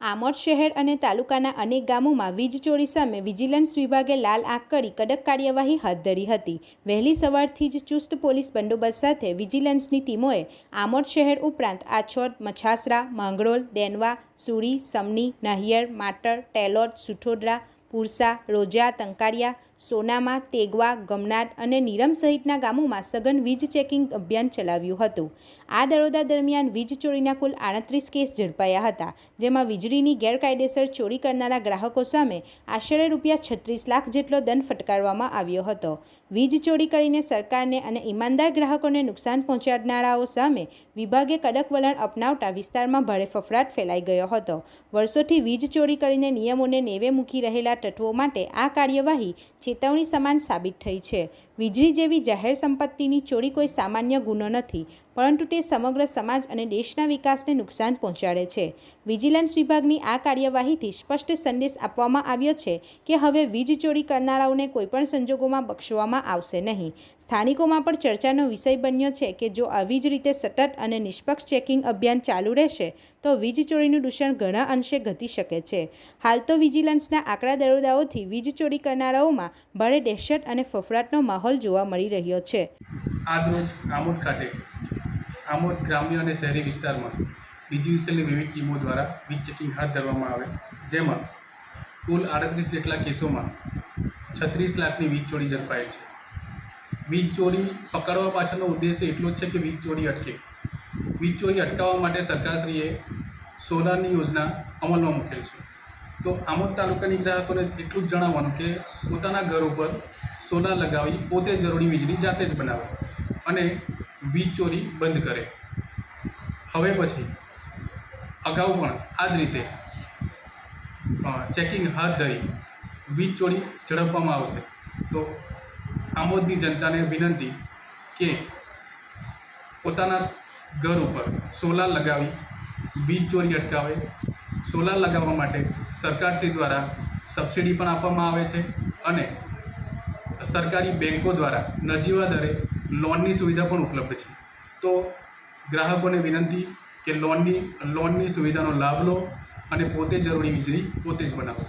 આમોદ શહેર અને તાલુકાના અનેક ગામોમાં વીજ ચોરી સામે વિજિલન્સ વિભાગે લાલ આંખ કરી કડક કાર્યવાહી હાથ ધરી હતી। વહેલી સવારથી જ ચુસ્ત પોલીસ બંદોબસ્ત સાથે વિજિલન્સની ટીમોએ આમોદ શહેર ઉપરાંત આછોદ, મછાસરા, માંગરોળ, ડેનવા, સુરી, સમની, નાહિયર, માતર, ટેલોદ, સુઠોદરા, પુરસા, રોજા, તંકારિયા, સોનામા, તેગવા, ગમનાદ અને નીરમ સહિતના ગામોમાં સઘન વીજ ચેકિંગ અભિયાન ચલાવ્યું હતું। આ દરોડા દરમિયાન વીજ ચોરીના કુલ 38 કેસ ઝડપાયા હતા, જેમાં વીજળીની ગેરકાયદેસર ચોરી કરનારા ગ્રાહકો સામે આશરે ₹36 લાખ જેટલો દંડ ફટકારવામાં આવ્યો હતો। વીજ ચોરી કરીને સરકારને અને ઈમાનદાર ગ્રાહકોને નુકસાન પહોંચાડનારાઓ સામે વિભાગે કડક વલણ અપનાવતા વિસ્તારમાં ભારે ફફડાટ ફેલાઈ ગયો હતો। વર્ષોથી વીજ ચોરી કરીને નિયમોને નેવે મૂકી રહેલા તત્વો માટે આ કાર્યવાહી ચેતવણી સમાન સાબિત થઈ છે। વીજળી જેવી જાહેર સંપત્તિની ચોરી કોઈ સામાન્ય ગુનો નથી, પરંતુ તે સમગ્ર સમાજ અને દેશના વિકાસને નુકસાન પહોંચાડે છે। વિજિલન્સ વિભાગની આ કાર્યવાહીથી સ્પષ્ટ સંદેશ આપવામાં આવ્યો છે કે હવે વીજ ચોરી કરનારાઓને કોઈપણ સંજોગોમાં બક્ષવામાં આવશે નહીં। સ્થાનિકોમાં પણ ચર્ચાનો વિષય બન્યો છે કે જો આવી જ રીતે સતત અને નિષ્પક્ષ ચેકિંગ અભિયાન ચાલુ રહેશે તો વીજ ચોરીનું દૂષણ ઘણા અંશે ઘટી શકે છે। હાલ તો વિજિલન્સના આંકડા દરોડાઓથી વીજ ચોરી કરનારાઓમાં ભારે દહેશત અને ફફડાટનો માહોલ જોવા મળી રહ્યો છે। આજરોજ આમોદ ખાતે આમોદ ગ્રામ્ય અને શહેરી વિસ્તારમાં વિજિલન્સની વિવિધ ટીમો દ્વારા વીજ ચેકિંગ હાથ ધરવામાં આવે, જેમાં કુલ 38 જેટલા કેસોમાં 36 લાખની વીજ ચોરી ઝડપાયેલ છે। વીજ ચોરી પકડવા પાછળનો ઉદ્દેશ્ય એટલો જ છે કે વીજ ચોરી અટકે। વીજ ચોરી અટકાવવા માટે સરકારશ્રીએ સોલારની યોજના અમલમાં મૂકેલ છે। તો આમોદ તાલુકાની ગ્રાહકોને એટલું જ જણાવવાનું કે પોતાના ઘર ઉપર સોલાર લગાવી પોતે જરૂરી વીજળી જાતે જ બનાવે અને વીજ ચોરી બંધ કરે। હવે પછી અગાઉ પણ આ જ રીતે ચેકિંગ હાથ ધરી વીજ ચોરી ઝડપવામાં આવશે। તો આમોદની જનતાને વિનંતી કે પોતાના ઘર ઉપર સોલાર લગાવી વીજ ચોરી અટકાવે। સોલાર લગાવવા માટે સરકારશ્રી દ્વારા સબસિડી પણ આપવામાં આવે છે અને સરકારી બેન્કો દ્વારા નજીવા દરે લોનની સુવિધા પણ ઉપલબ્ધ છે। તો ગ્રાહકોને વિનંતી કે લોનની સુવિધાનો લાભ લો અને પોતે જરૂરી વીજળી પોતે જ બનાવો।